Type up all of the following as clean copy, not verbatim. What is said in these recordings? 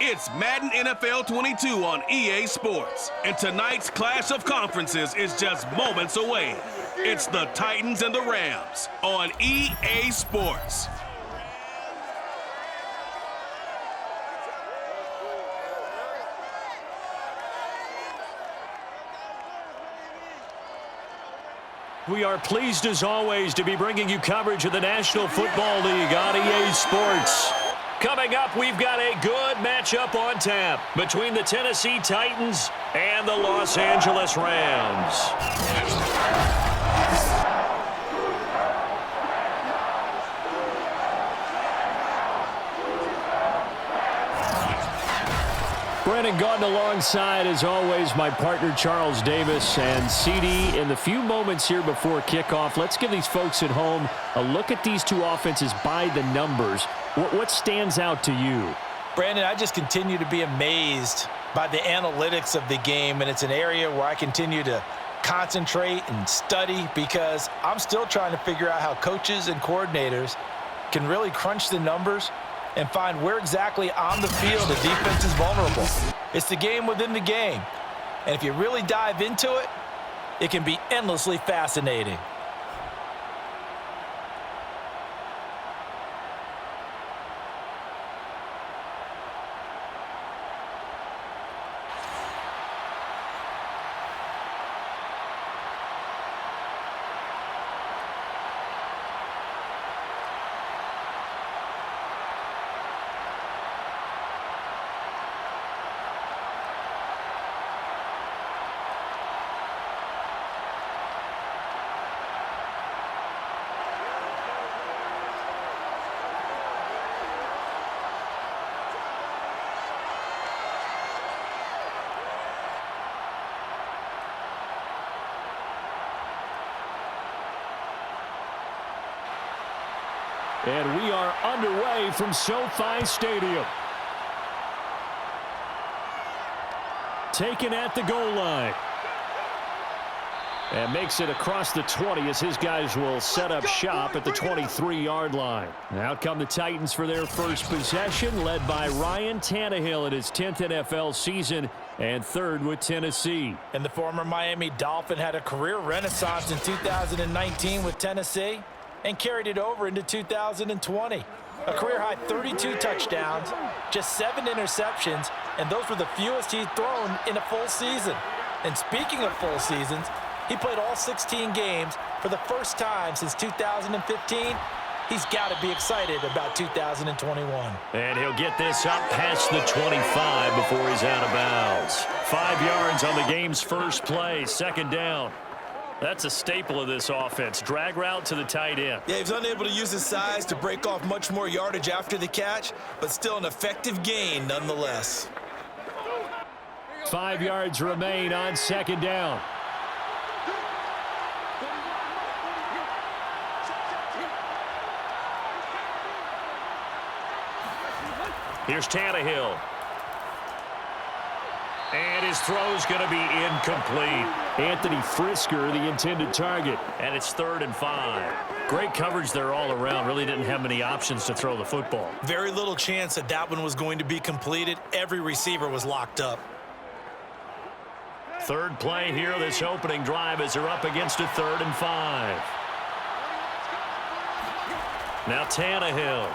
It's Madden NFL 22 on EA Sports, and tonight's clash of conferences is just moments away. It's the Titans and the Rams on EA Sports. We are pleased as always to be bringing you coverage of the National Football League on EA Sports. Coming up, we've got a good matchup on tap between the Tennessee Titans and the Los Angeles Rams. Brandon Gaudin alongside, as always, my partner Charles Davis. And CD, in the few moments here before kickoff, let's give these folks at home a look at these two offenses by the numbers. What stands out to you? Brandon, I just continue to be amazed by the analytics of the game, and it's an area where I continue to concentrate and study because I'm still trying to figure out how coaches and coordinators can really crunch the numbers and find where exactly on the field the defense is vulnerable. It's the game within the game. And if you really dive into it, it can be endlessly fascinating. And we are underway from SoFi Stadium. Taken at the goal line. And makes it across the 20 as his guys will set up shop at the 23-yard line. Out come the Titans for their first possession, led by Ryan Tannehill in his 10th NFL season and third with Tennessee. And the former Miami Dolphin had a career renaissance in 2019 with Tennessee and carried it over into 2020. A career-high 32 touchdowns, just 7 interceptions, and those were the fewest he'd thrown in a full season. And speaking of full seasons, he played all 16 games for the first time since 2015. He's got to be excited about 2021. And he'll get this up past the 25 before he's out of bounds. 5 yards on the game's first play, second down. That's a staple of this offense. Drag route to the tight end. Yeah, he was unable to use his size to break off much more yardage after the catch, but still an effective gain nonetheless. 5 yards remain on second down. Here's Tannehill. And his throw's going to be incomplete. Anthony Frisker, the intended target. And it's 3rd and 5. Great coverage there all around. Really didn't have many options to throw the football. Very little chance that that one was going to be completed. Every receiver was locked up. Third play here, this opening drive, as they're up against a 3rd and 5. Now Tannehill.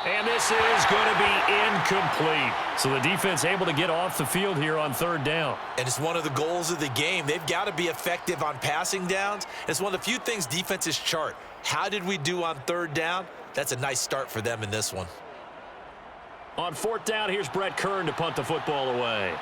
And this is going to be incomplete. So the defense able to get off the field here on 3rd down. And it's one of the goals of the game. They've got to be effective on passing downs. It's one of the few things defenses chart. How did we do on 3rd down? That's a nice start for them in this one. On 4th down, here's Brett Kern to punt the football away.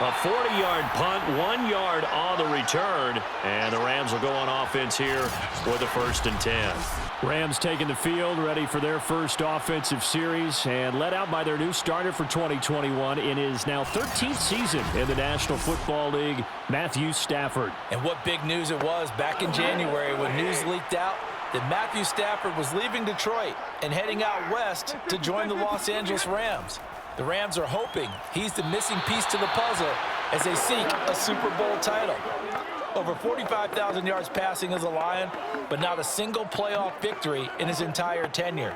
A 40-yard punt, 1 yard on the return, and the Rams will go on offense here with a 1st and 10. Rams taking the field, ready for their first offensive series, and led out by their new starter for 2021 in his now 13th season in the National Football League, Matthew Stafford. And what big news it was back in January when news leaked out that Matthew Stafford was leaving Detroit and heading out west to join the Los Angeles Rams. The Rams are hoping he's the missing piece to the puzzle as they seek a Super Bowl title. Over 45,000 yards passing as a Lion, but not a single playoff victory in his entire tenure.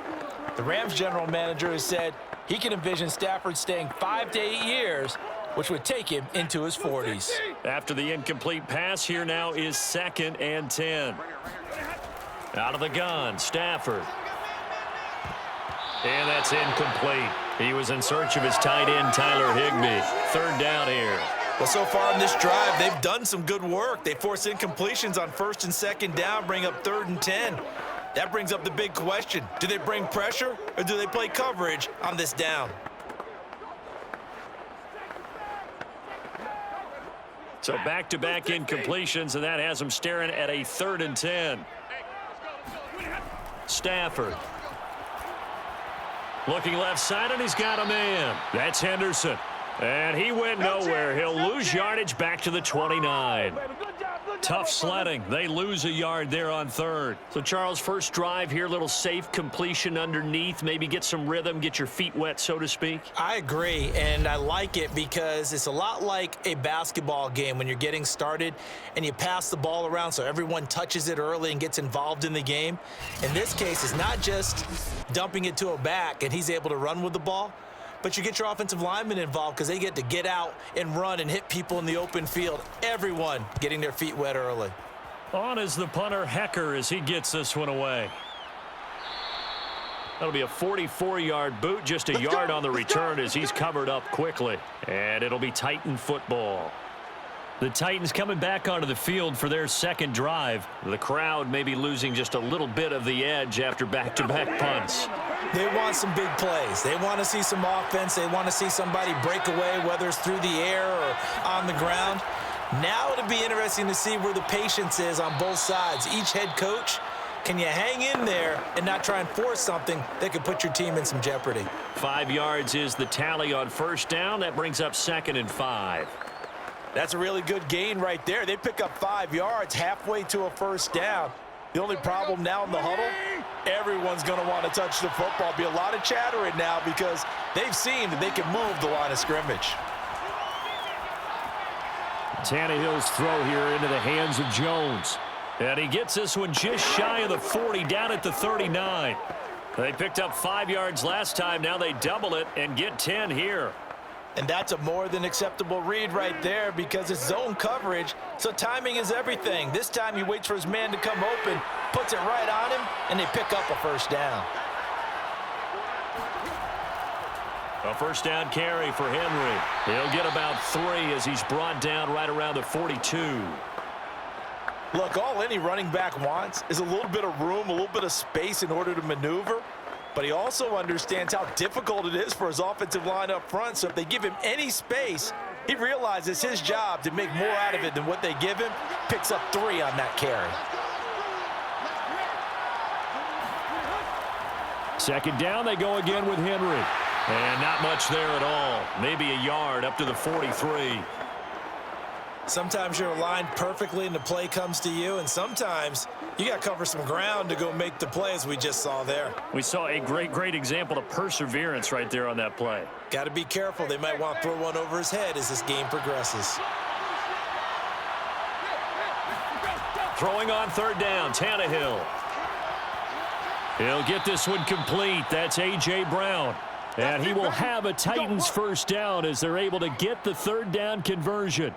The Rams general manager has said he can envision Stafford staying 5 to 8 years, which would take him into his 40s. After the incomplete pass, here now is 2nd and 10. Out of the gun, Stafford. And that's incomplete. He was in search of his tight end, Tyler Higbee. 3rd down here. Well, so far in this drive, they've done some good work. They force incompletions on 1st and 2nd down, bring up 3rd and 10. That brings up the big question. Do they bring pressure or do they play coverage on this down? So back-to-back incompletions, and that has him staring at a 3rd and 10. Stafford. Looking left side, and he's got a man. That's Henderson. And he went nowhere. He'll lose yardage back to the 29. Tough sledding. They lose a yard there on 3rd. So, Charles, first drive here, little safe completion underneath. Maybe get some rhythm, get your feet wet, so to speak. I agree, and I like it because it's a lot like a basketball game when you're getting started and you pass the ball around so everyone touches it early and gets involved in the game. In this case, it's not just dumping it to a back and he's able to run with the ball, but you get your offensive linemen involved because they get to get out and run and hit people in the open field. Everyone getting their feet wet early. On is the punter, Hecker, as he gets this one away. That'll be a 44-yard boot, just a yard on the return as he's covered up quickly. And it'll be Titan football. The Titans coming back onto the field for their 2nd drive. The crowd may be losing just a little bit of the edge after back-to-back punts. They want some big plays. They want to see some offense. They want to see somebody break away, whether it's through the air or on the ground. Now it'll be interesting to see where the patience is on both sides. Each head coach, can you hang in there and not try and force something that could put your team in some jeopardy? 5 yards is the tally on 1st down. That brings up 2nd and 5. That's a really good gain right there. They pick up 5 yards halfway to a 1st down. The only problem now in the huddle, everyone's going to want to touch the football. Be a lot of chattering now because they've seen that they can move the line of scrimmage. Tannehill's throw here into the hands of Jones. And he gets this one just shy of the 40, down at the 39. They picked up 5 yards last time. Now they double it and get 10 here. And that's a more than acceptable read right there because it's zone coverage, so timing is everything. This time he waits for his man to come open, puts it right on him, and they pick up a 1st down. A 1st down carry for Henry. He'll get about 3 as he's brought down right around the 42. Look, all any running back wants is a little bit of room, a little bit of space in order to maneuver. But he also understands how difficult it is for his offensive line up front. So if they give him any space, he realizes his job to make more out of it than what they give him. Picks up 3 on that carry. 2nd down, they go again with Henry. And not much there at all. Maybe a yard up to the 43. Sometimes you're aligned perfectly and the play comes to you, and sometimes you got to cover some ground to go make the play, as we just saw there. We saw a great example of perseverance right there on that play. Got to be careful. They might want to throw one over his head as this game progresses. Throwing on 3rd down, Tannehill. He'll get this one complete. That's A.J. Brown. And he will have a Titans 1st down as they're able to get the 3rd down conversion.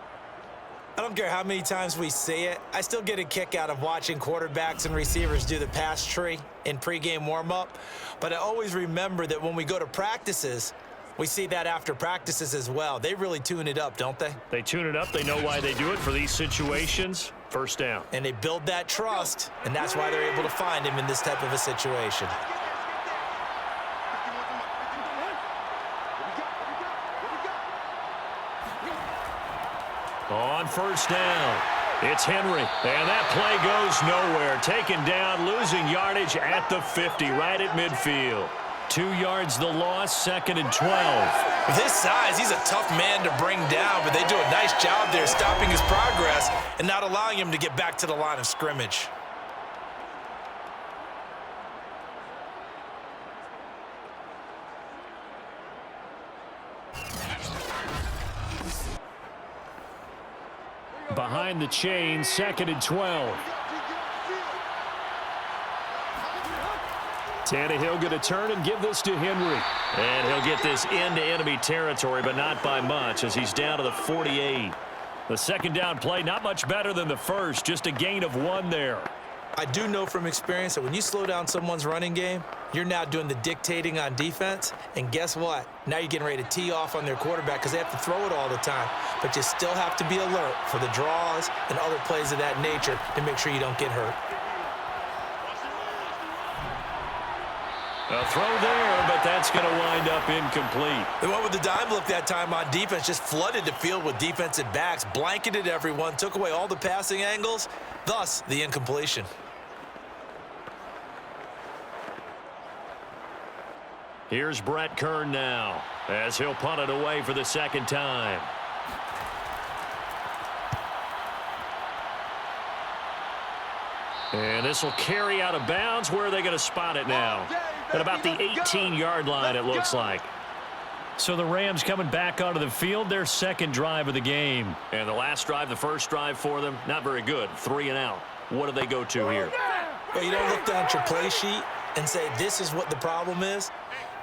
I don't care how many times we say it, I still get a kick out of watching quarterbacks and receivers do the pass tree in pregame warm-up. But I always remember that when we go to practices, we see that after practices as well. They really tune it up, don't they? They tune it up. They know why they do it for these situations. 1st down. And they build that trust, and that's why they're able to find him in this type of a situation. On 1st down, it's Henry. And that play goes nowhere. Taken down, losing yardage at the 50, right at midfield. 2 yards the loss, 2nd and 12. With his size, he's a tough man to bring down, but they do a nice job there stopping his progress and not allowing him to get back to the line of scrimmage. behind the chain, 2nd and 12. Tannehill going to turn and give this to Henry. And he'll get this into enemy territory, but not by much as he's down to the 48. The second down play, not much better than the first, just a gain of 1 there. I do know from experience that when you slow down someone's running game, you're now doing the dictating on defense. And guess what? Now you're getting ready to tee off on their quarterback because they have to throw it all the time. But you still have to be alert for the draws and other plays of that nature to make sure you don't get hurt. A throw there, but that's going to wind up incomplete. They went with the dime look that time on defense, just flooded the field with defensive backs, blanketed everyone, took away all the passing angles, thus the incompletion. Here's Brett Kern now as he'll punt it away for the second time. And this will carry out of bounds. Where are they going to spot it now? At about the 18-yard line, it looks like. So the Rams coming back onto the field, their second drive of the game. And the last drive, the first drive for them, not very good. 3 and out. What do they go to here? Well, you don't look down at your play sheet and say, this is what the problem is.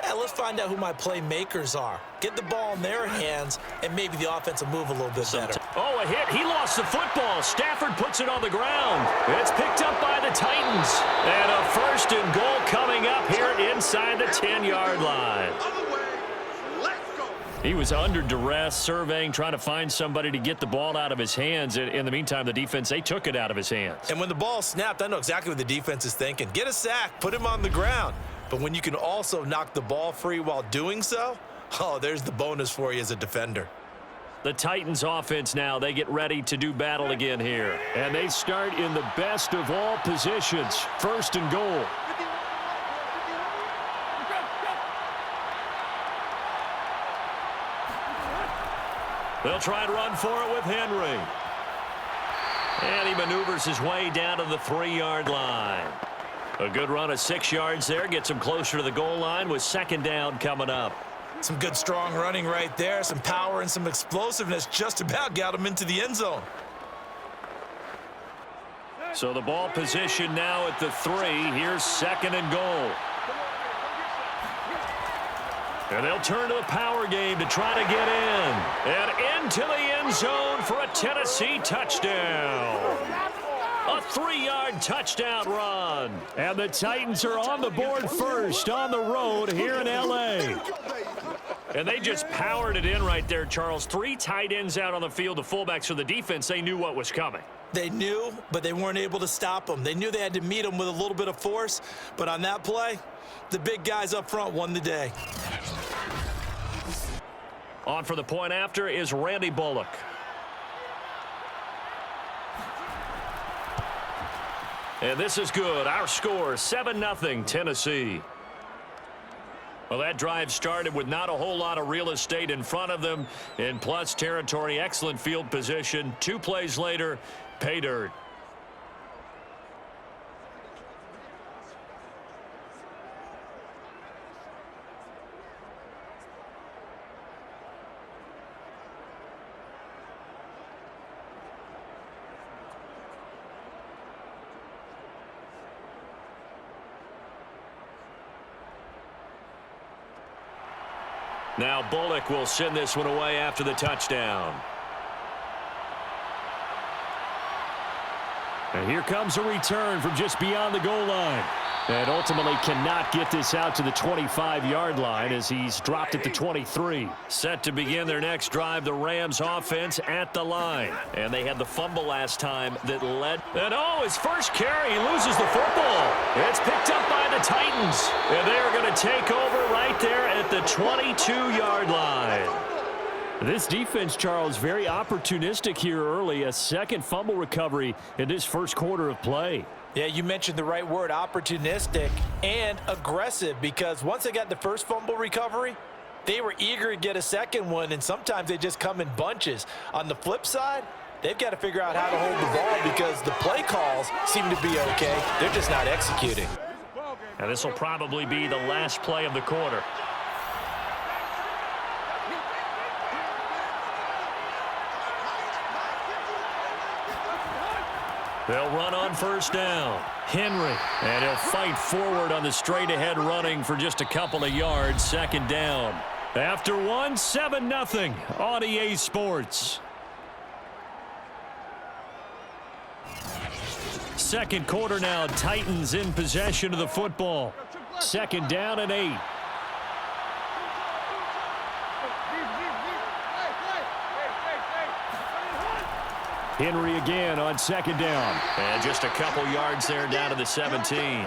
Let's find out who my playmakers are. Get the ball in their hands, and maybe the offense will move a little bit better. Oh, a hit. He lost the football. Stafford puts it on the ground. It's picked up by the Titans. And a 1st and goal coming up here inside the 10-yard line. He was under duress, surveying, trying to find somebody to get the ball out of his hands. In the meantime, the defense, they took it out of his hands. And when the ball snapped, I know exactly what the defense is thinking. Get a sack, put him on the ground. But when you can also knock the ball free while doing so, oh, there's the bonus for you as a defender. The Titans offense now, they get ready to do battle again here. And they start in the best of all positions, 1st and goal. They'll try and run for it with Henry. And he maneuvers his way down to the 3-yard line. A good run of 6 yards there. Gets him closer to the goal line with second down coming up. Some good strong running right there. Some power and some explosiveness just about got him into the end zone. So the ball position now at the 3. Here's 2nd and goal. And they'll turn to the power game to try to get in. And into the end zone for a Tennessee touchdown. A 3-yard touchdown run. And the Titans are on the board first on the road here in L.A. And they just powered it in right there, Charles. 3 tight ends out on the field, the fullbacks for the defense. They knew what was coming. They knew, but they weren't able to stop them. They knew they had to meet them with a little bit of force. But on that play, the big guys up front won the day. On for the point after is Randy Bullock. And this is good. Our score, 7-0 Tennessee. Well, that drive started with not a whole lot of real estate in front of them. In plus territory, excellent field position. 2 plays later, pay dirt. Now Bullock will send this one away after the touchdown. And here comes a return from just beyond the goal line. And ultimately cannot get this out to the 25-yard line as he's dropped at the 23. Set to begin their next drive, the Rams offense at the line. And they had the fumble last time that led. And oh, his first carry, he loses the football. It's picked up by the Titans. And they are going to take over right there at the 22-yard line. This defense, Charles, very opportunistic here early. A second fumble recovery in this first quarter of play. Yeah, you mentioned the right word, opportunistic and aggressive, because once they got the first fumble recovery, they were eager to get a second one, and sometimes they just come in bunches. On the flip side, they've got to figure out how to hold the ball because the play calls seem to be okay. They're just not executing. And this will probably be the last play of the quarter. They'll run on first down. Henry. And he'll fight forward on the straight-ahead running for just a couple of yards. Second down. After 7-0 on EA Sports. Second quarter now. Titans in possession of the football. Second down and 8. Henry again on second down. And just a couple yards there down to the 17.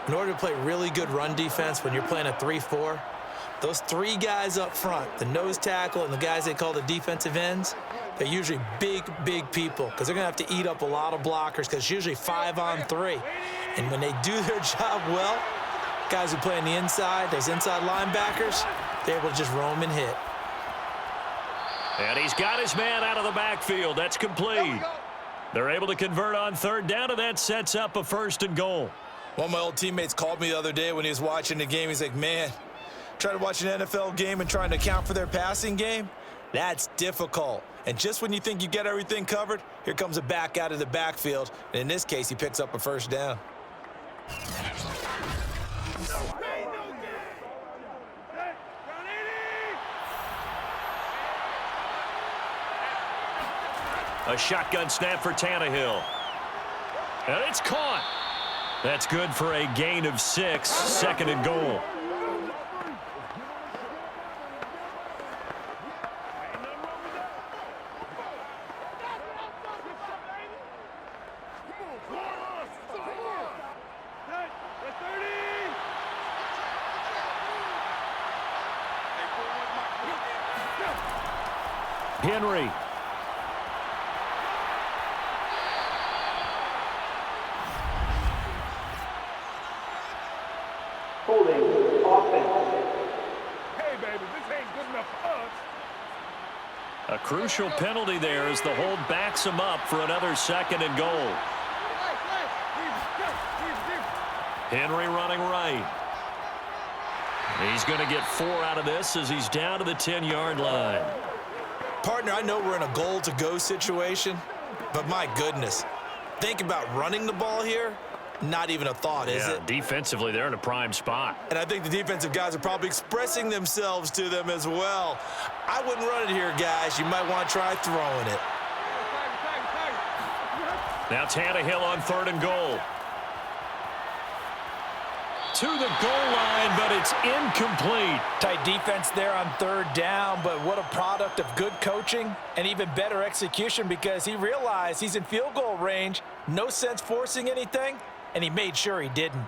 In order to play really good run defense when you're playing a 3-4, those three guys up front, the nose tackle and the guys they call the defensive ends, they're usually big, big people because they're going to have to eat up a lot of blockers because it's usually 5-on-3. And when they do their job well, guys who play on the inside, those inside linebackers, they're able to just roam and hit. And he's got his man out of the backfield. That's complete. They're able to convert on third down, and that sets up a first and goal. One of my old teammates called me the other day when he was watching the game. He's like, man, trying to watch an NFL game and trying to account for their passing game, that's difficult. And just when you think you get everything covered, here comes a back out of the backfield. And in this case, he picks up a first down. A shotgun snap for Tannehill. And it's caught. That's good for a gain of 6. Second and goal. Henry. A crucial penalty there as the hold backs him up for another second and goal. Henry running right. He's going to get 4 out of this as he's down to the 10-yard line. Partner, I know we're in a goal-to-go situation, but my goodness, think about running the ball here. Not even a thought, is it? Defensively, they're in a prime spot. And I think the defensive guys are probably expressing themselves to them as well. I wouldn't run it here, guys. You might want to try throwing it. Now Tannehill on third and goal. To the goal line, but it's incomplete. Tight defense there on third down, but what a product of good coaching and even better execution because he realized he's in field goal range. No sense forcing anything, and he made sure he didn't.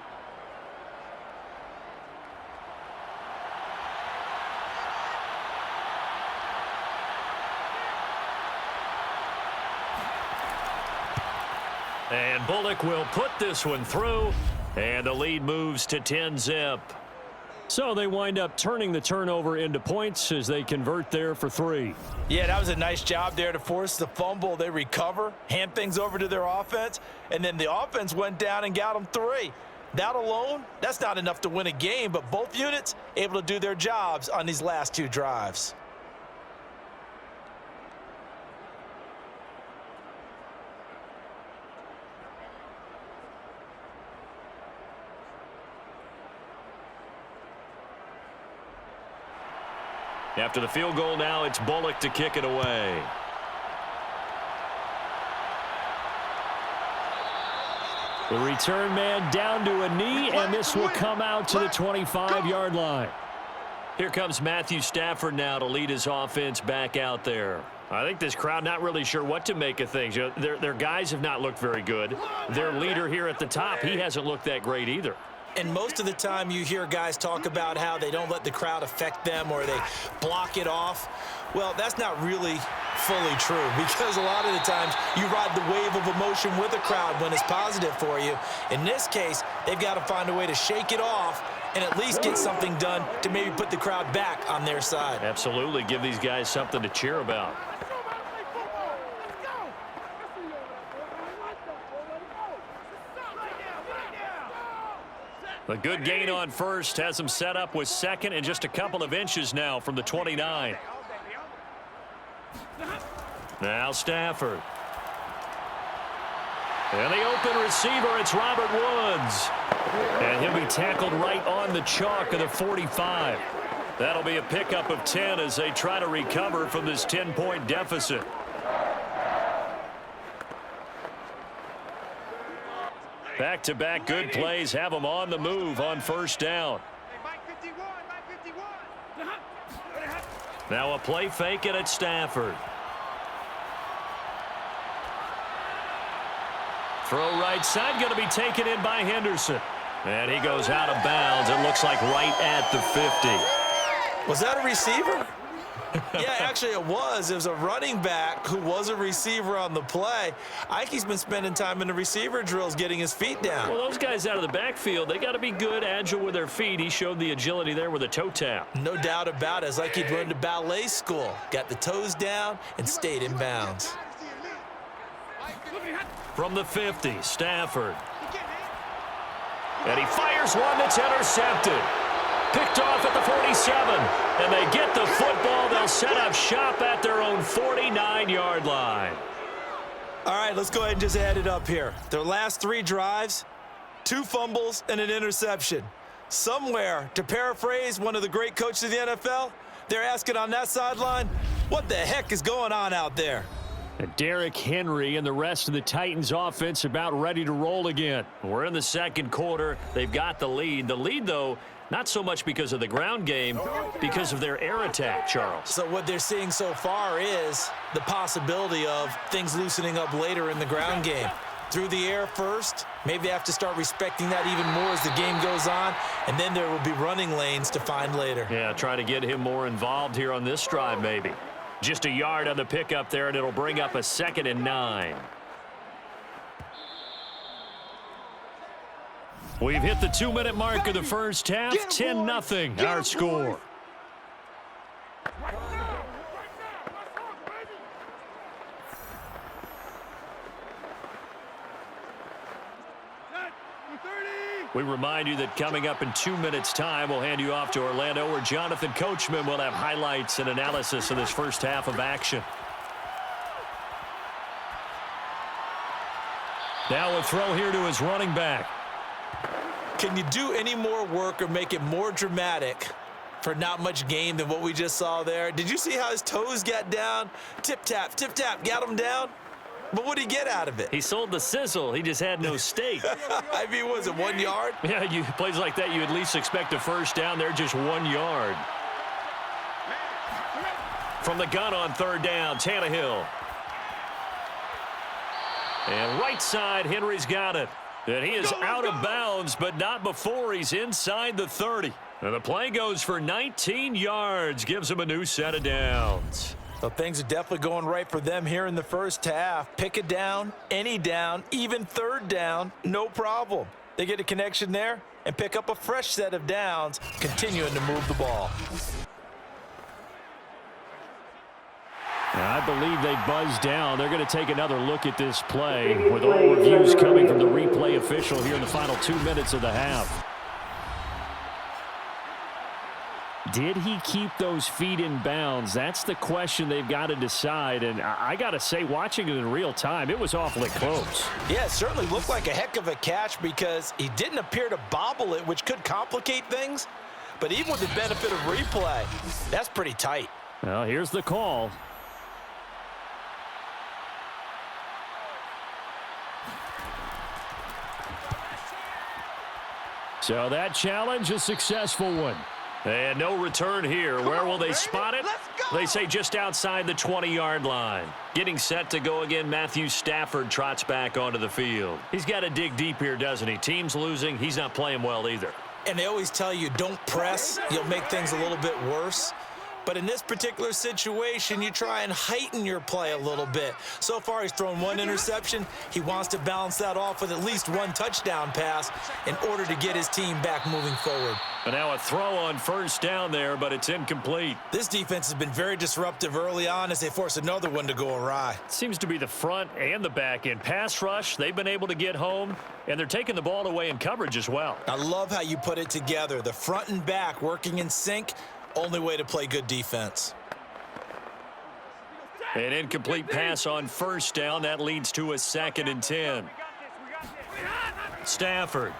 And Bullock will put this one through, and the lead moves to 10-zip. So they wind up turning the turnover into points as they convert there for 3. Yeah, that was a nice job there to force the fumble. They recover, hand things over to their offense, and then the offense went down and got them 3. That alone, that's not enough to win a game, but both units able to do their jobs on these last 2 drives. After the field goal now, it's Bullock to kick it away. The return man down to a knee, and this will come out to the 25-yard line. Here comes Matthew Stafford now to lead his offense back out there. I think this crowd not really sure what to make of things. You know, their guys have not looked very good. Their leader here at the top, he hasn't looked that great either. And most of the time you hear guys talk about how they don't let the crowd affect them or they block it off. Well, that's not really fully true because a lot of the times you ride the wave of emotion with a crowd when it's positive for you. In this case, they've got to find a way to shake it off and at least get something done to maybe put the crowd back on their side. Absolutely. Give these guys something to cheer about. A good gain on first has him set up with second and just a couple of inches now from the 29. Now Stafford. And the open receiver, it's Robert Woods. And he'll be tackled right on the chalk of the 45. That'll be a pickup of 10 as they try to recover from this 10-point deficit. Back-to-back good plays have them on the move on first down. Now a play fake it at Stafford. Throw right side, going to be taken in by Henderson. And he goes out of bounds. It looks like right at the 50. Was that a receiver? Yeah, actually it was. It was a running back who was a receiver on the play. Ike's been spending time in the receiver drills getting his feet down. Well, those guys out of the backfield, they got to be good, agile with their feet. He showed the agility there with a toe tap. No doubt about it. It's like he'd run to ballet school. Got the toes down and stayed in bounds. From the 50, Stafford. And he fires one that's intercepted. Picked off at the 47. And they get the football. They'll set up shop at their own 49-yard line. All right, let's go ahead and just add it up here. Their last 3 drives, 2 fumbles and an interception. Somewhere, to paraphrase one of the great coaches of the NFL, they're asking on that sideline, what the heck is going on out there? And Derrick Henry and the rest of the Titans offense about ready to roll again. We're in the second quarter. They've got the lead. The lead, though, not so much because of the ground game, because of their air attack, Charles. So what they're seeing so far is the possibility of things loosening up later in the ground game. Through the air first, maybe they have to start respecting that even more as the game goes on, and then there will be running lanes to find later. Yeah, try to get him more involved here on this drive, maybe. Just a yard on the pickup there, and it'll bring up a 2nd and 9. We've hit the 2-minute mark of the first half. 10-0 our score. We remind you that coming up in 2 minutes' time, we'll hand you off to Orlando, where Jonathan Coachman will have highlights and analysis of this first half of action. Now a throw here to his running back. Can you do any more work or make it more dramatic for not much gain than what we just saw there? Did you see how his toes got down? Tip-tap, got him down. But what did he get out of it? He sold the sizzle. He just had no steak. I mean, was it 1 yard? Yeah, plays like that, you at least expect a first down. They're just 1 yard. From the gun on third down, Tannehill. And right side, Henry's got it. And he is out of bounds, but not before he's inside the 30. And the play goes for 19 yards, gives him a new set of downs. So things are definitely going right for them here in the first half. Pick a down, any down, even third down, no problem. They get a connection there and pick up a fresh set of downs, continuing to move the ball. I believe they buzzed down. They're going to take another look at this play with all reviews coming from the replay official here in the final 2 minutes of the half. Did he keep those feet in bounds? That's the question they've got to decide. And I got to say, watching it in real time, it was awfully close. Yeah, it certainly looked like a heck of a catch because he didn't appear to bobble it, which could complicate things. But even with the benefit of replay, that's pretty tight. Well, here's the call. So that challenge, a successful one. And no return here. Where will they spot it? They say just outside the 20-yard line. Getting set to go again, Matthew Stafford trots back onto the field. He's got to dig deep here, doesn't he? Team's losing. He's not playing well either. And they always tell you, don't press. You'll make things a little bit worse. But in this particular situation, you try and heighten your play a little bit. So far, he's thrown 1 interception. He wants to balance that off with at least 1 touchdown pass in order to get his team back moving forward. And now a throw on first down there, but it's incomplete. This defense has been very disruptive early on as they force another one to go awry. Seems to be the front and the back end. Pass rush, they've been able to get home, and they're taking the ball away in coverage as well. I love how you put it together. The front and back working in sync. Only way to play good defense. An incomplete pass on first down. That leads to a 2nd and 10. Stafford.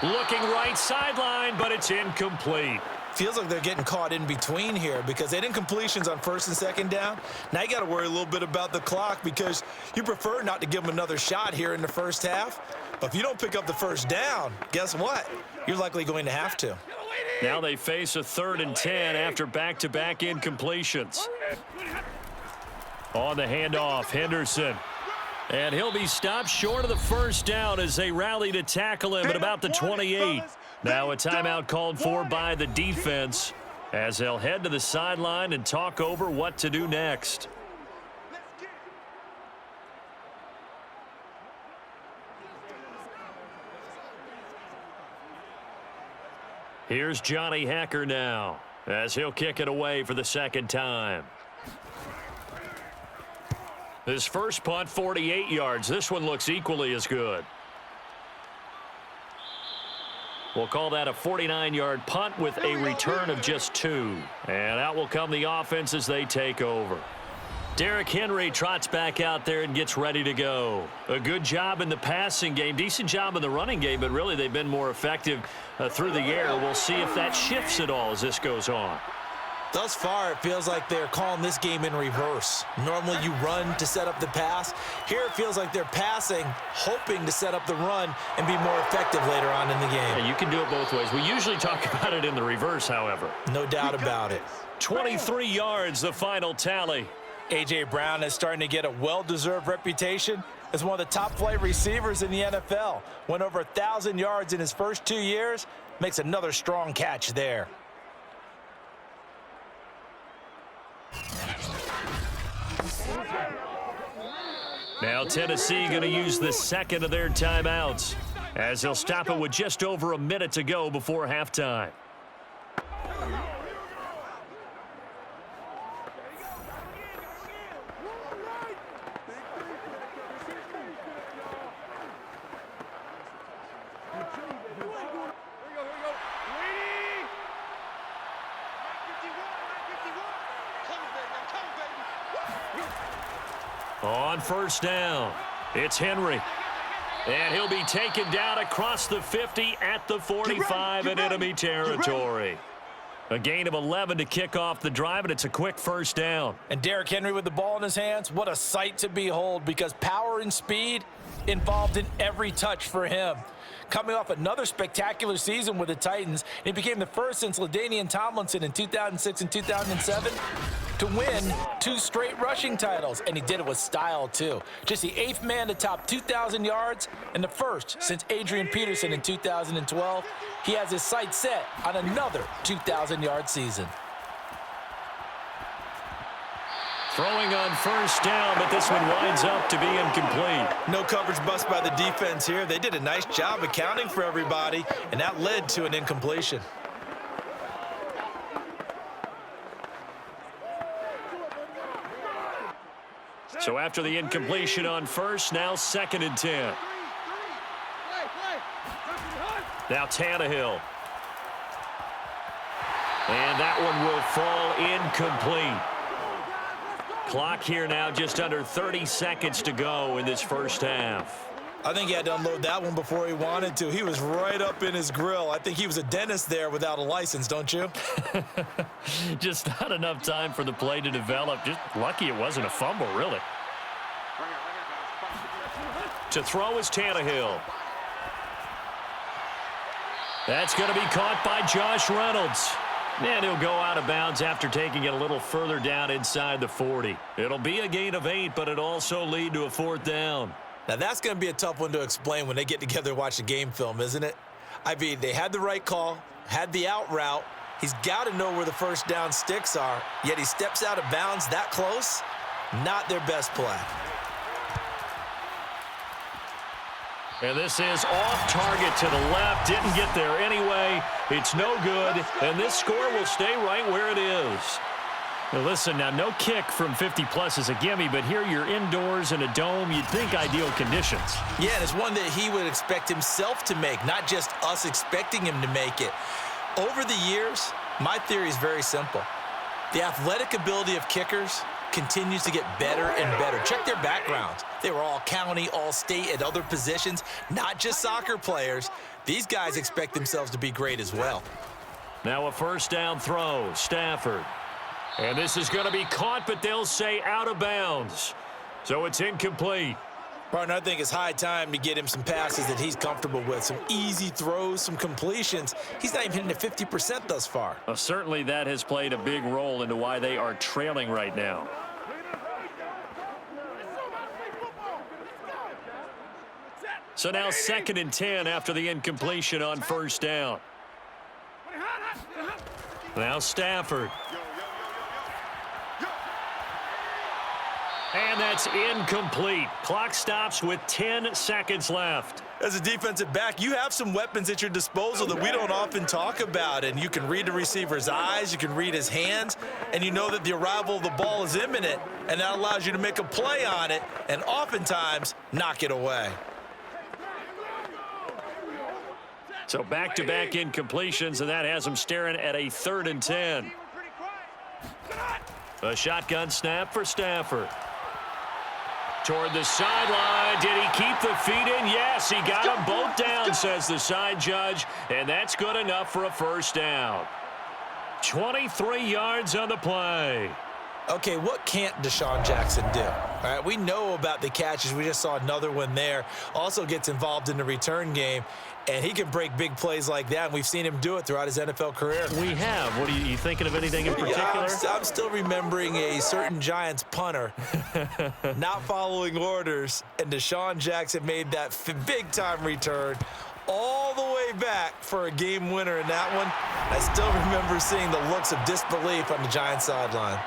Looking right sideline, but it's incomplete. Feels like they're getting caught in between here because they didn't completions on first and second down. Now you got to worry a little bit about the clock because you prefer not to give them another shot here in the first half. But if you don't pick up the first down, guess what? You're likely going to have to. Now they face a 3rd and 10 after back-to-back incompletions. On the handoff, Henderson. And he'll be stopped short of the first down as they rally to tackle him at about the 28. Now a timeout called for by the defense as they'll head to the sideline and talk over what to do next. Here's Johnny Hacker now as he'll kick it away for the second time. His first punt, 48 yards. This one looks equally as good. We'll call that a 49-yard punt with a return of just 2. And out will come the offense as they take over. Derrick Henry trots back out there and gets ready to go. A good job in the passing game, decent job in the running game, but really they've been more effective through the air. We'll see if that shifts at all as this goes on. Thus far, it feels like they're calling this game in reverse. Normally you run to set up the pass. Here it feels like they're passing, hoping to set up the run and be more effective later on in the game. Yeah, you can do it both ways. We usually talk about it in the reverse, however. No doubt about it. 23 yards, the final tally. A.J. Brown is starting to get a well-deserved reputation as one of the top-flight receivers in the NFL. Went over 1,000 yards in his first 2 years. Makes another strong catch there. Now Tennessee going to use the second of their timeouts as they'll stop it with just over a minute to go before halftime. On first down, it's Henry. And he'll be taken down across the 50 at the 45 in enemy territory. A gain of 11 to kick off the drive, and it's a quick first down. And Derrick Henry with the ball in his hands, what a sight to behold because power and speed involved in every touch for him. Coming off another spectacular season with the Titans, he became the first since LaDainian Tomlinson in 2006 and 2007 to win 2 straight rushing titles, and he did it with style too. Just the 8th man to top 2,000 yards and the first since Adrian Peterson in 2012. He has his sights set on another 2,000-yard season. Throwing on first down, but this one winds up to be incomplete. No coverage bust by the defense here. They did a nice job accounting for everybody, and that led to an incompletion. So after the incompletion on first, now 2nd and 10. Now Tannehill. And that one will fall incomplete. Clock here now just under 30 seconds to go in this first half. I think he had to unload that one before he wanted to. He was right up in his grill. I think he was a dentist there without a license, don't you? Just not enough time for the play to develop. Just lucky it wasn't a fumble, really. To throw is Tannehill. That's going to be caught by Josh Reynolds. And he'll go out of bounds after taking it a little further down inside the 40. It'll be a gain of 8, but it'll also lead to a 4th down. Now, that's going to be a tough one to explain when they get together and watch the game film, isn't it? I mean, they had the right call, had the out route. He's got to know where the first down sticks are, yet he steps out of bounds that close. Not their best play. And this is off target to the left. Didn't get there anyway. It's no good. And this score will stay right where it is. Now listen, now no kick from 50-plus is a gimme, but here you're indoors in a dome. You'd think ideal conditions. Yeah, and it's one that he would expect himself to make, not just us expecting him to make it. Over the years, my theory is very simple. The athletic ability of kickers continues to get better and better. Check their backgrounds. They were all county, all state, at other positions, not just soccer players. These guys expect themselves to be great as well. Now a first down throw, Stafford. And this is going to be caught, but they'll say out of bounds. So it's incomplete. Partner, I think it's high time to get him some passes that he's comfortable with, some easy throws, some completions. He's not even hitting at 50% thus far. Well, certainly that has played a big role into why they are trailing right now. So now 2nd and 10 after the incompletion on first down. Now Stafford. And that's incomplete. Clock stops with 10 seconds left. As a defensive back, you have some weapons at your disposal that we don't often talk about. And you can read the receiver's eyes, you can read his hands, and you know that the arrival of the ball is imminent. And that allows you to make a play on it and oftentimes knock it away. So back-to-back incompletions, and that has them staring at a 3rd and 10. A shotgun snap for Stafford. Toward the sideline. Did he keep the feet in? Yes, he got them both down, says the side judge, and that's good enough for a first down. 23 yards on the play. Okay, what can't Deshaun Jackson do? All right, we know about the catches. We just saw another one there. Also gets involved in the return game, and he can break big plays like that, and we've seen him do it throughout his NFL career. We have. What are you thinking of anything in particular? Yeah, I'm still remembering a certain Giants punter not following orders, and Deshaun Jackson made that big-time return all the way back for a game winner in that one. I still remember seeing the looks of disbelief on the Giants sideline.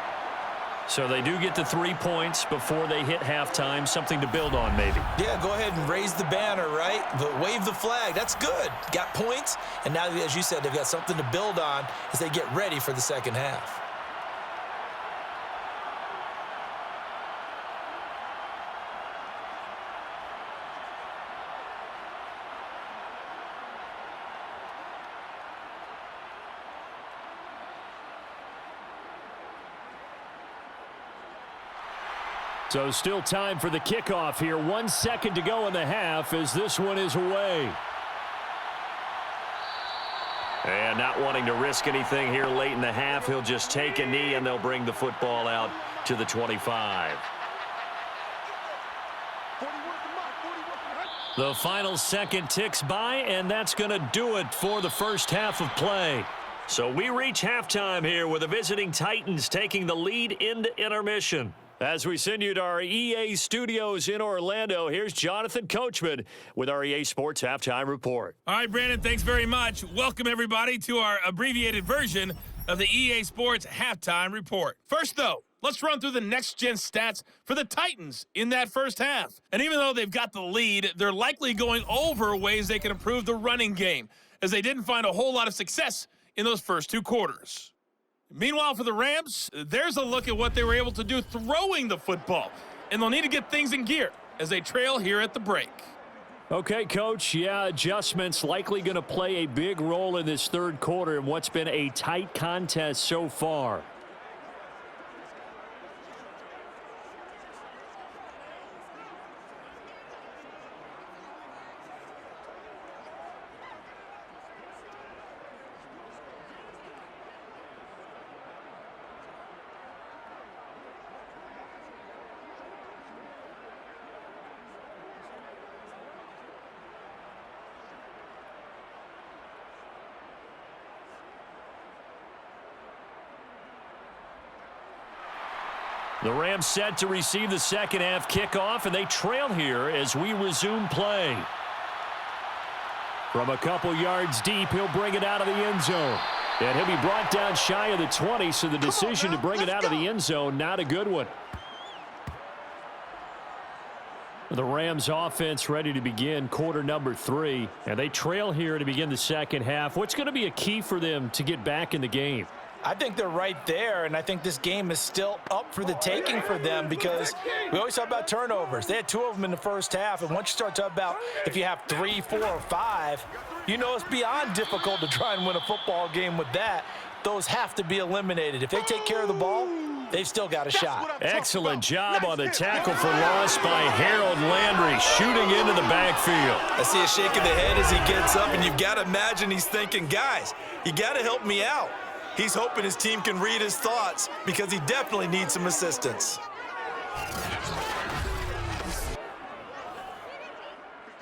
So they do get the 3 points before they hit halftime, something to build on maybe. Yeah, go ahead and raise the banner, right? But wave the flag. That's good. Got points, and now, as you said, they've got something to build on as they get ready for the second half. So still time for the kickoff here. 1 second to go in the half as this one is away. And not wanting to risk anything here late in the half, he'll just take a knee and they'll bring the football out to the 25. The final second ticks by, and that's going to do it for the first half of play. So we reach halftime here with the visiting Titans taking the lead into intermission. As we send you to our EA studios in Orlando, here's Jonathan Coachman with our EA Sports Halftime Report. All right, Brandon, thanks very much. Welcome, everybody, to our abbreviated version of the EA Sports Halftime Report. First, though, let's run through the next-gen stats for the Titans in that first half. And even though they've got the lead, they're likely going over ways they can improve the running game, as they didn't find a whole lot of success in those first 2 quarters. Meanwhile, for the Rams, there's a look at what they were able to do throwing the football. And they'll need to get things in gear as they trail here at the break. Okay, Coach. Yeah, adjustments likely going to play a big role in this third quarter in what's been a tight contest so far. The Rams set to receive the second half kickoff, and they trail here as we resume play. From a couple yards deep, he'll bring it out of the end zone. And he'll be brought down shy of the 20, so the decision to bring it out of the end zone, not a good one. The Rams offense ready to begin quarter number 3, and they trail here to begin the second half. What's going to be a key for them to get back in the game? I think they're right there, and I think this game is still up for the taking for them because we always talk about turnovers. They had 2 of them in the first half, and once you start talking about if you have 3, 4, or 5, you know it's beyond difficult to try and win a football game with that. Those have to be eliminated. If they take care of the ball, they've still got a shot. Excellent job on the tackle for loss by Harold Landry, shooting into the backfield. I see a shake of the head as he gets up, and you've got to imagine he's thinking, guys, you got to help me out. He's hoping his team can read his thoughts because he definitely needs some assistance.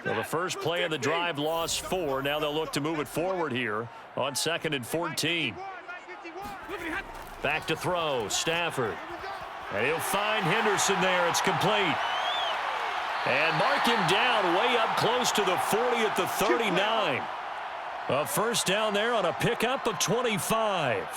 Well, the first play of the drive lost 4. Now they'll look to move it forward here on 2nd and 14. Back to throw, Stafford. And he'll find Henderson there. It's complete. And mark him down way up close to the 40 at the 39. A first down there on a pickup of 25.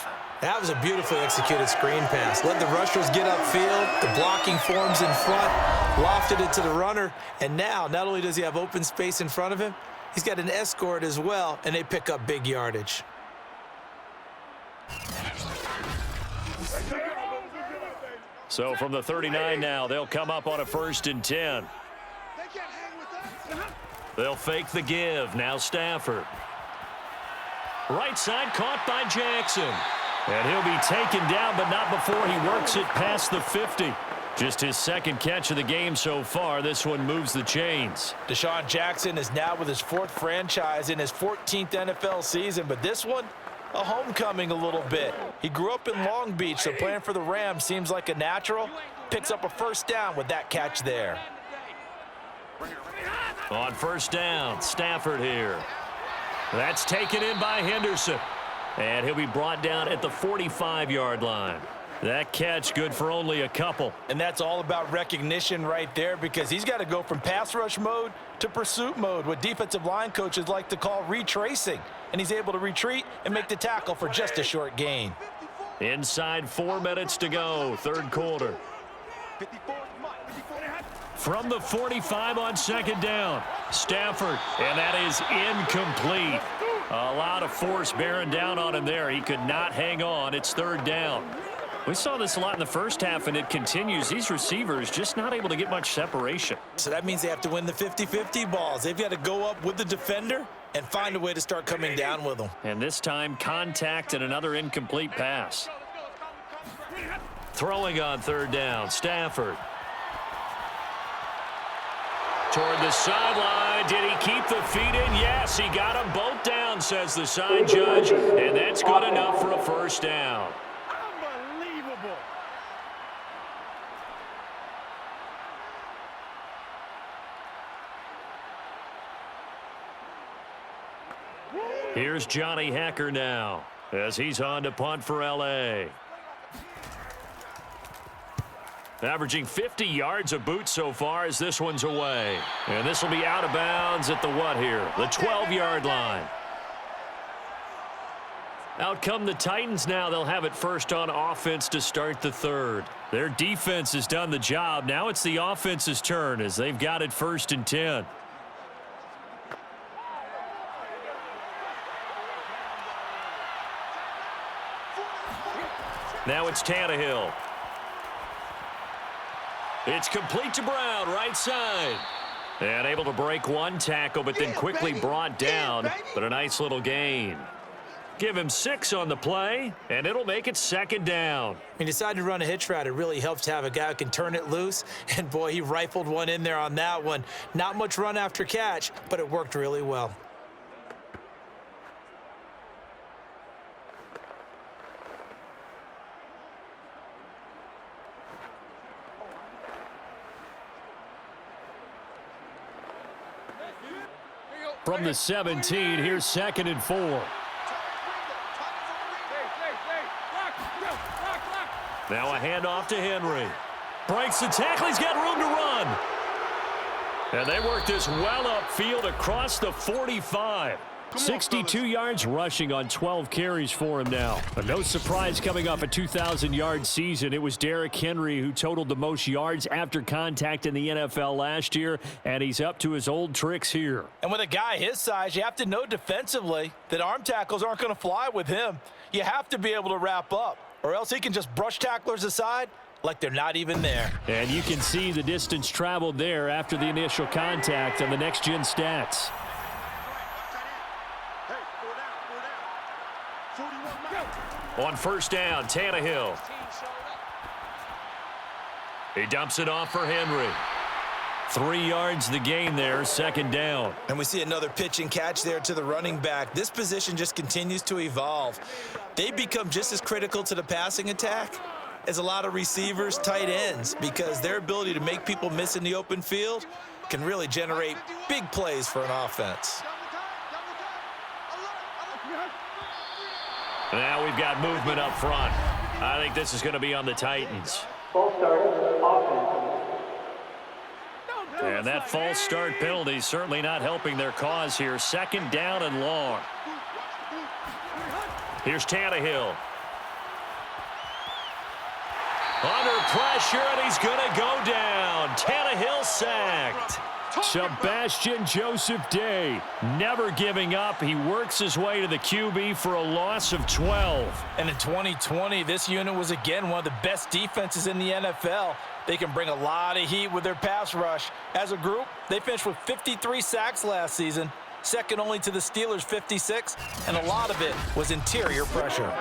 That was a beautifully executed screen pass. Let the rushers get upfield. The blocking forms in front. Lofted it to the runner. And now, not only does he have open space in front of him, he's got an escort as well, and they pick up big yardage. So from the 39 now, they'll come up on a 1st and 10. They'll fake the give. Now Stafford. Right side caught by Jackson. And he'll be taken down, but not before he works it past the 50. Just his 2nd catch of the game so far. This one moves the chains. Deshaun Jackson is now with his 4th franchise in his 14th NFL season, but this one, a homecoming a little bit. He grew up in Long Beach, so playing for the Rams seems like a natural. Picks up a first down with that catch there. On 1st down, Stafford here. That's taken in by Henderson. And he'll be brought down at the 45-yard line. That catch good for only a couple. And that's all about recognition right there, because he's got to go from pass rush mode to pursuit mode, what defensive line coaches like to call retracing. And he's able to retreat and make the tackle for just a short gain. Inside 4 minutes to go, 3rd quarter. From the 45 on 2nd down, Stafford, and that is incomplete. A lot of force bearing down on him there. He could not hang on. It's 3rd down. We saw this a lot in the first half, and it continues. These receivers just not able to get much separation. So that means they have to win the 50-50 balls. They've got to go up with the defender and find a way to start coming down with them. And this time, contact and another incomplete pass. Throwing on 3rd down, Stafford. Toward the sideline. Did he keep the feet in? Yes, he got them both down, says the side judge. And that's good enough for a first down. Unbelievable. Here's Johnny Hacker now as he's on to punt for L.A. Averaging 50 yards a boot so far as this one's away. And this will be out of bounds at the what here? The 12-yard line. Out come the Titans now. They'll have it first on offense to start the 3rd. Their defense has done the job. Now it's the offense's turn as they've got it 1st and 10. Now it's Tannehill. It's complete to Brown, right side. And able to break one tackle, but then quickly brought down. But a nice little gain. Give him 6 on the play, and it'll make it 2nd down. He decided to run a hitch route. It really helps to have a guy who can turn it loose. And, boy, he rifled one in there on that one. Not much run after catch, but it worked really well. From the 17, here's 2nd and 4. Now a handoff to Henry. Breaks the tackle. He's got room to run. And they work this well upfield across the 45. 62 yards rushing on 12 carries for him now. But no surprise coming off a 2,000-yard season. It was Derrick Henry who totaled the most yards after contact in the NFL last year, and he's up to his old tricks here. And with a guy his size, you have to know defensively that arm tackles aren't going to fly with him. You have to be able to wrap up, or else he can just brush tacklers aside like they're not even there. And you can see the distance traveled there after the initial contact on the next-gen stats. On 1st down, Tannehill. He dumps it off for Henry. 3 yards the gain there, second down. And we see another pitch and catch there to the running back. This position just continues to evolve. They become just as critical to the passing attack as a lot of receivers, tight ends, because their ability to make people miss in the open field can really generate big plays for an offense. Now we've got movement up front. I think this is going to be on the Titans. And that false start penalty is certainly not helping their cause here. Second down and long. Here's Tannehill. Under pressure, and he's going to go down. Tannehill sacked. Sebastian Joseph Day never giving up. He works his way to the QB for a loss of 12. And in 2020, this unit was again one of the best defenses in the NFL. They can bring a lot of heat with their pass rush. As a group, they finished with 53 sacks last season, second only to the Steelers' 56, and a lot of it was interior pressure.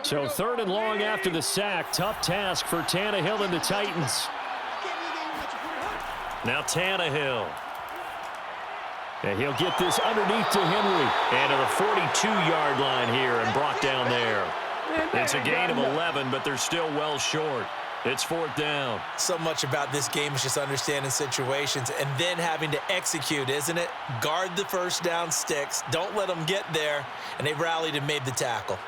So third and long after the sack. Tough task for Tannehill and the Titans. Now Tannehill. And he'll get this underneath to Henry. And to the 42-yard line here and brought down there. It's a gain of 11, but they're still well short. It's fourth down. So much about this game is just understanding situations and then having to execute, isn't it? Guard the first down sticks. Don't let them get there. And they rallied and made the tackle.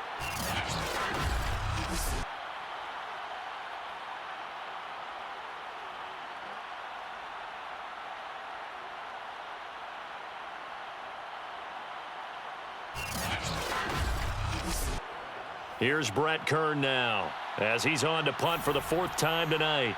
Here's Brett Kern now as he's on to punt for the fourth time tonight.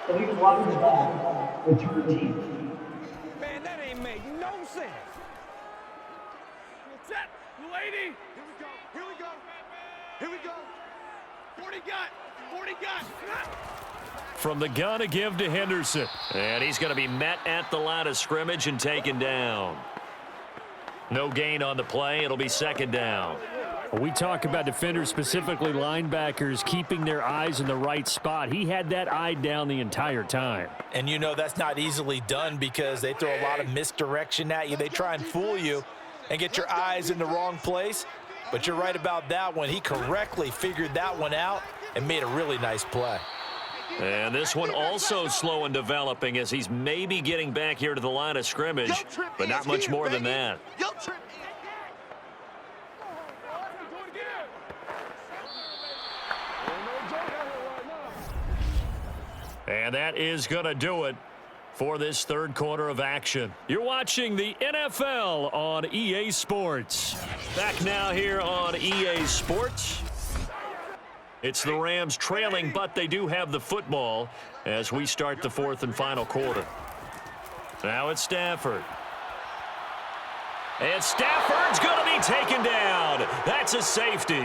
Please welcome back, return team. Man, that ain't make no sense. Set, lady. Here we go. Here we go. Here we go. 40 got. 40 got. From the gun to give to Henderson. And he's going to be met at the line of scrimmage and taken down. No gain on the play. It'll be second down. We talk about defenders, specifically linebackers, keeping their eyes in the right spot. He had that eye down the entire time. And you know that's not easily done because they throw a lot of misdirection at you. They try and fool you and get your eyes in the wrong place. But you're right about that one. He correctly figured that one out and made a really nice play. And this one also slow in developing as he's maybe getting back here to the line of scrimmage, but not much more than that. And that is going to do it for this third quarter of action. You're watching the NFL on EA Sports. Back now here on EA Sports. It's the Rams trailing, but they do have the football as we start the fourth and final quarter. Now it's Stafford. And Stafford's going to be taken down. That's a safety.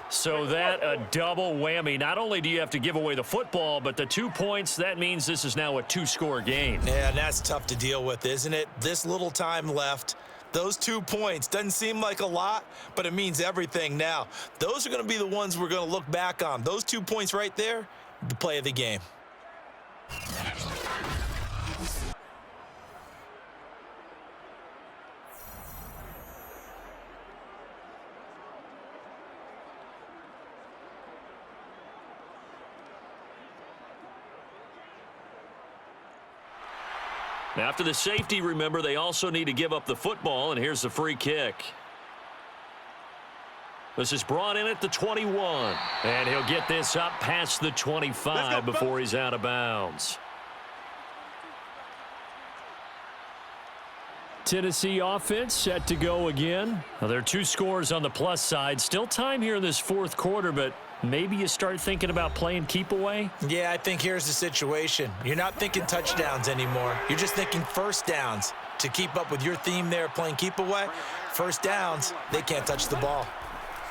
So that a double whammy. Not only do you have to give away the football, but the 2 points, that means this is now a two-score game. Yeah, and that's tough to deal with, isn't it? This little time left. Those 2 points doesn't seem like a lot, but it means everything now. Those are going to be the ones we're going to look back on. Those 2 points right there, the play of the game. After the safety, remember, they also need to give up the football, and here's the free kick. This is brought in at the 21, and he'll get this up past the 25 before he's out of bounds. Tennessee offense set to go again. Well, there are 2 scores on the plus side. Still time here in this fourth quarter, but maybe you start thinking about playing keep away? Yeah, I think here's the situation. You're not thinking touchdowns anymore. You're just thinking first downs. To keep up with your theme there, playing keep away, first downs, they can't touch the ball.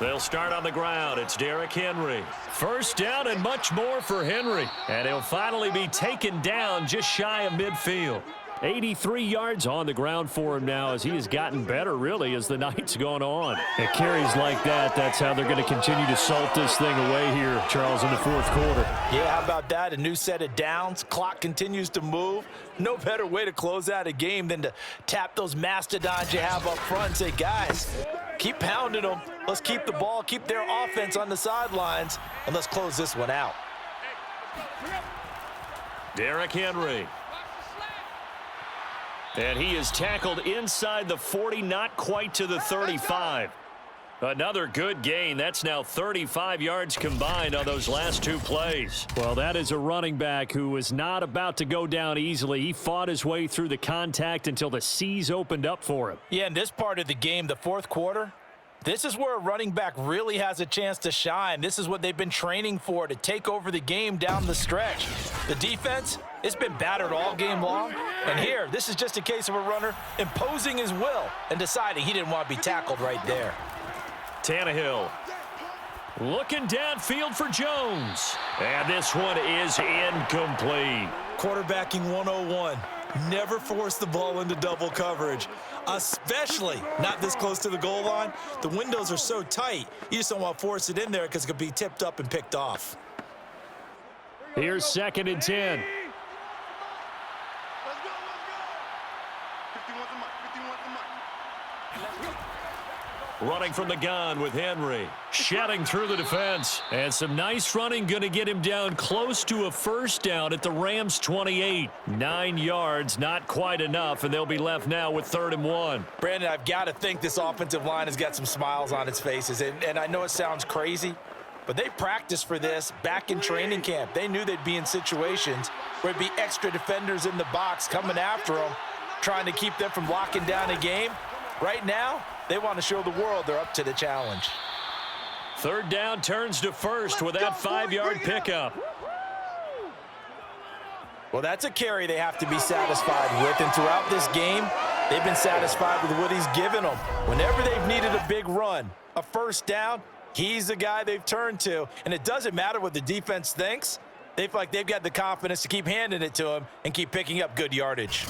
They'll start on the ground. It's Derrick Henry. First down and much more for Henry. And he'll finally be taken down just shy of midfield. 83 yards on the ground for him now as he has gotten better, really, as the night's gone on. It carries like that. That's how they're going to continue to salt this thing away here, Charles, in the fourth quarter. Yeah, how about that? A new set of downs. Clock continues to move. No better way to close out a game than to tap those mastodons you have up front and say, guys, keep pounding them. Let's keep the ball, keep their offense on the sidelines, and let's close this one out. Derrick Henry. And he is tackled inside the 40, not quite to the 35. Another good gain. That's now 35 yards combined on those last two plays. Well, that is a running back who was not about to go down easily. He fought his way through the contact until the seas opened up for him. Yeah, in this part of the game, the fourth quarter, this is where a running back really has a chance to shine. This is what they've been training for, to take over the game down the stretch. The defense, it's been battered all game long. And here, this is just a case of a runner imposing his will and deciding he didn't want to be tackled right there. Tannehill looking downfield for Jones. And this one is incomplete. Quarterbacking 101. Never force the ball into double coverage, especially not this close to the goal line. The windows are so tight, you just don't want to force it in there because it could be tipped up and picked off. Here's 2nd and 10. Let's go. 51's the mark. 51's the mark. Running from the gun with Henry. Shedding through the defense. And some nice running going to get him down close to a first down at the Rams' 28. 9 yards, not quite enough, and they'll be left now with 3rd and 1. Brandon, I've got to think this offensive line has got some smiles on its faces. And I know it sounds crazy, but they practiced for this back in training camp. They knew they'd be in situations where there'd be extra defenders in the box coming after them, trying to keep them from locking down a game. Right now, they want to show the world they're up to the challenge. 3rd down turns to 1st with that 5-yard pickup. Well, that's a carry they have to be satisfied with, and throughout this game, they've been satisfied with what he's given them. Whenever they've needed a big run, a first down, he's the guy they've turned to, and it doesn't matter what the defense thinks. They feel like they've got the confidence to keep handing it to him and keep picking up good yardage.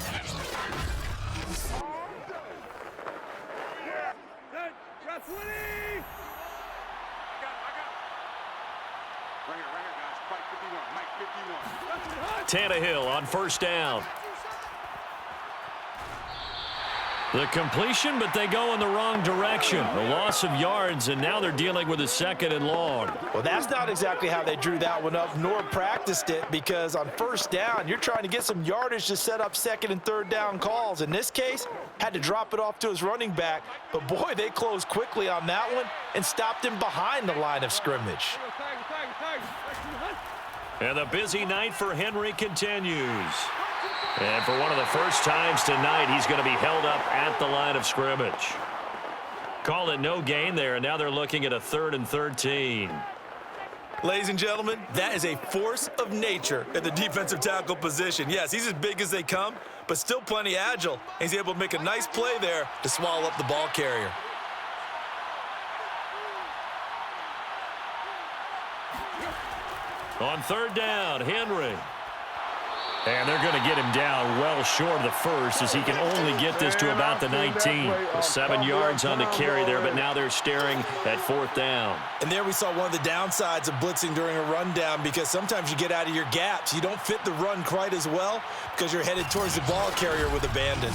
Tannehill on 1st down. The completion, but they go in the wrong direction. A loss of yards, and now they're dealing with a 2nd and long. Well, that's not exactly how they drew that one up, nor practiced it, because on 1st down, you're trying to get some yardage to set up 2nd and 3rd down calls. In this case, had to drop it off to his running back, but boy, they closed quickly on that one and stopped him behind the line of scrimmage. And the busy night for Henry continues. And for one of the first times tonight, he's going to be held up at the line of scrimmage. Call it no gain there, and now they're looking at a 3rd and 13. Ladies and gentlemen, that is a force of nature at the defensive tackle position. Yes, he's as big as they come, but still plenty agile. He's able to make a nice play there to swallow up the ball carrier. On 3rd down, Henry. And they're going to get him down well short of the first as he can only get this to about the 19. 7 yards on the carry there, but now they're staring at 4th down. And there we saw one of the downsides of blitzing during a rundown, because sometimes you get out of your gaps. You don't fit the run quite as well because you're headed towards the ball carrier with abandon.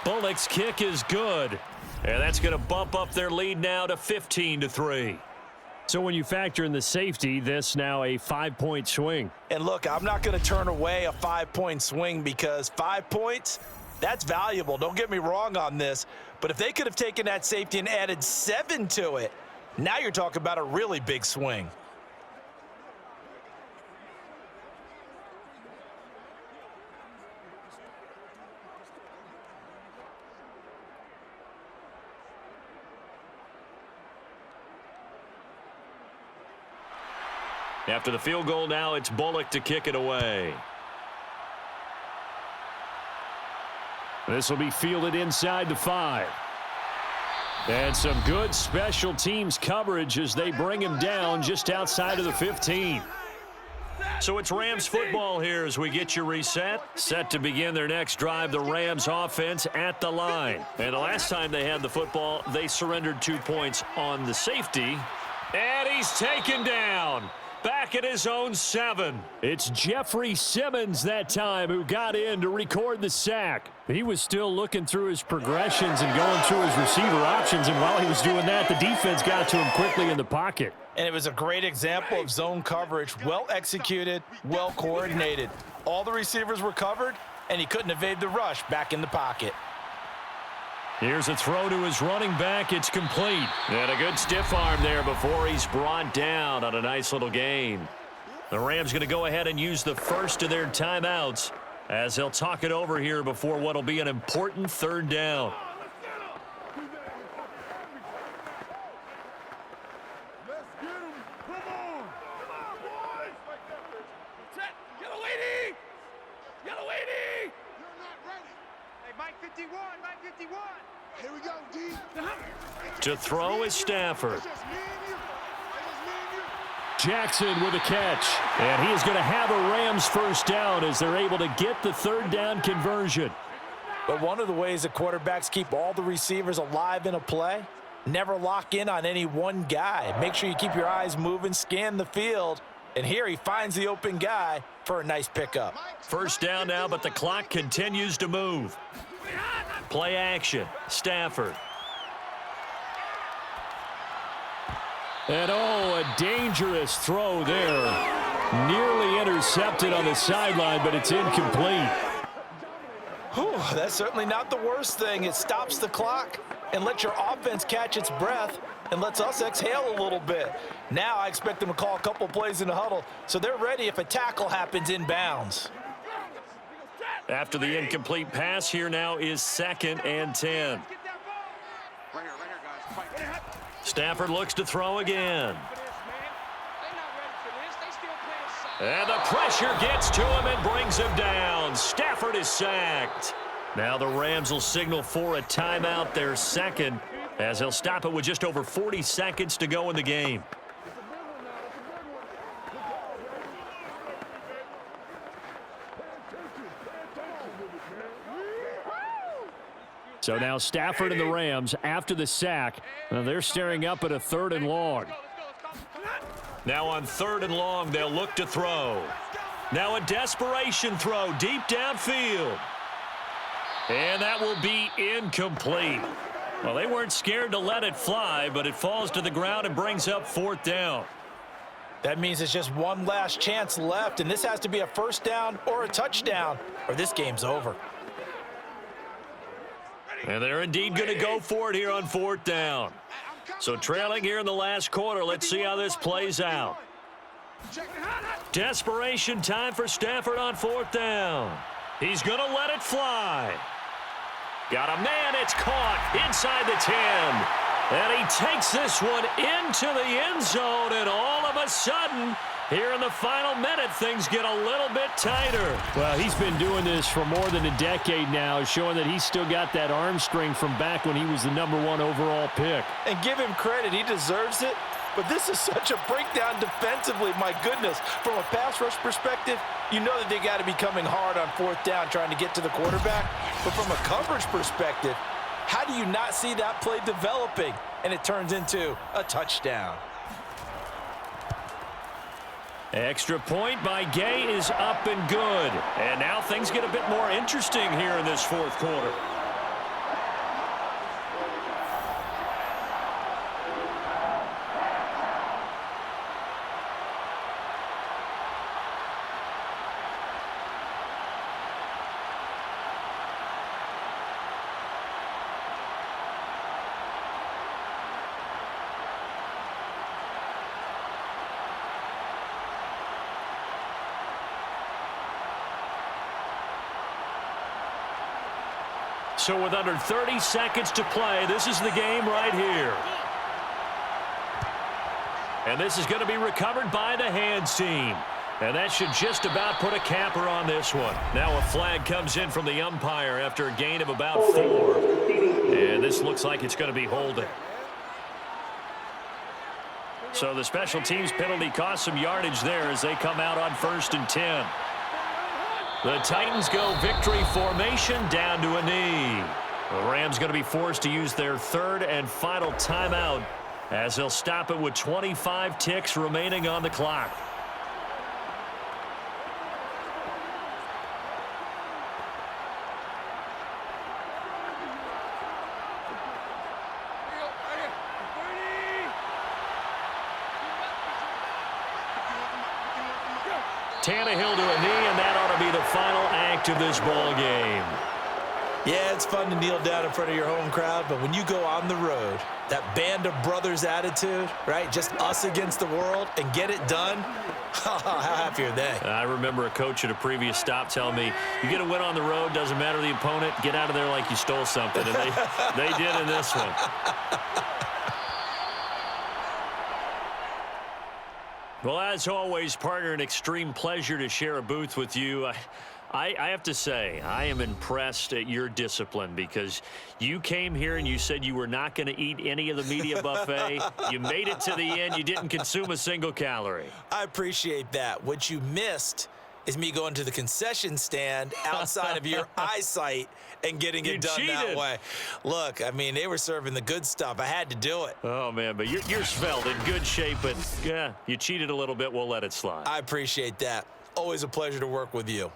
Bullock's kick is good. And that's going to bump up their lead now to 15-3. So when you factor in the safety, this now a 5-point swing. And look, I'm not going to turn away a 5-point swing, because 5 points, that's valuable. Don't get me wrong on this. But if they could have taken that safety and added 7 to it, now you're talking about a really big swing. After the field goal now, it's Bullock to kick it away. This will be fielded inside the 5. And some good special teams coverage as they bring him down just outside of the 15. So it's Rams football here as we get you reset. Set to begin their next drive, the Rams offense at the line. And the last time they had the football, they surrendered 2 points on the safety. And he's taken down. Back at his own 7. It's Jeffrey Simmons that time who got in to record the sack. He was still looking through his progressions and going through his receiver options, and while he was doing that, the defense got to him quickly in the pocket. And it was a great example of zone coverage, well executed, well coordinated. All the receivers were covered, and he couldn't evade the rush back in the pocket. Here's a throw to his running back. It's complete. And a good stiff arm there before he's brought down on a nice little gain. The Rams going to go ahead and use the first of their timeouts as they'll talk it over here before what will be an important 3rd down. Here we go, D. To throw is Stafford. Jackson with a catch. And he is going to have a Rams first down as they're able to get the 3rd down conversion. But one of the ways that quarterbacks keep all the receivers alive in a play, never lock in on any one guy. Make sure you keep your eyes moving, scan the field. And here he finds the open guy for a nice pickup. First down now, but the clock continues to move. Play action. Stafford. And a dangerous throw there. Nearly intercepted on the sideline, but it's incomplete. Whew, that's certainly not the worst thing. It stops the clock and lets your offense catch its breath and lets us exhale a little bit. Now I expect them to call a couple plays in the huddle so they're ready if a tackle happens inbounds. After the incomplete pass, here now is 2nd and 10. Stafford looks to throw again. And the pressure gets to him and brings him down. Stafford is sacked. Now the Rams will signal for a timeout, their 2nd, as they'll stop it with just over 40 seconds to go in the game. So now Stafford and the Rams, after the sack, they're staring up at a 3rd and long. Now on 3rd and long, they'll look to throw. Now a desperation throw deep downfield. And that will be incomplete. Well, they weren't scared to let it fly, but it falls to the ground and brings up 4th down. That means there's just one last chance left, and this has to be a first down or a touchdown, or this game's over. And they're indeed going to go for it here on 4th down. So trailing here in the last quarter, let's see how this plays out. Desperation time for Stafford on 4th down. He's going to let it fly. Got a man, it's caught inside the 10. And he takes this one into the end zone, and all of a sudden, here in the final minute, things get a little bit tighter. Well, he's been doing this for more than a decade now, showing that he's still got that arm strength from back when he was the #1 overall pick. And give him credit, he deserves it. But this is such a breakdown defensively, my goodness. From a pass rush perspective, you know that they got to be coming hard on 4th down trying to get to the quarterback. But from a coverage perspective, how do you not see that play developing? And it turns into a touchdown. Extra point by Gay is up and good. And now things get a bit more interesting here in this 4th quarter. So with under 30 seconds to play, this is the game right here. And this is going to be recovered by the hands team. And that should just about put a capper on this one. Now a flag comes in from the umpire after a gain of about 4. And this looks like it's going to be holding. So the special teams penalty cost some yardage there as they come out on 1st and 10. The Titans go victory formation down to a knee. The Rams going to be forced to use their 3rd and final timeout as they'll stop it with 25 ticks remaining on the clock. Tannehill to a knee, and that ought to be the final act of this ball game. Yeah, it's fun to kneel down in front of your home crowd, but when you go on the road, that band of brothers attitude, right? Just us against the world and get it done. How happy are they? I remember a coach at a previous stop telling me, you get a win on the road, doesn't matter the opponent, get out of there like you stole something. And they did in this one. Well, as always, partner, an extreme pleasure to share a booth with you. I have to say, I am impressed at your discipline because you came here and you said you were not going to eat any of the media buffet. You made it to the end. You didn't consume a single calorie. I appreciate that. What you missed is me going to the concession stand outside of your eyesight and getting it done that way. Look, I mean, they were serving the good stuff. I had to do it. Oh, man, but you're svelte, in good shape, but yeah, you cheated a little bit. We'll let it slide. I appreciate that. Always a pleasure to work with you.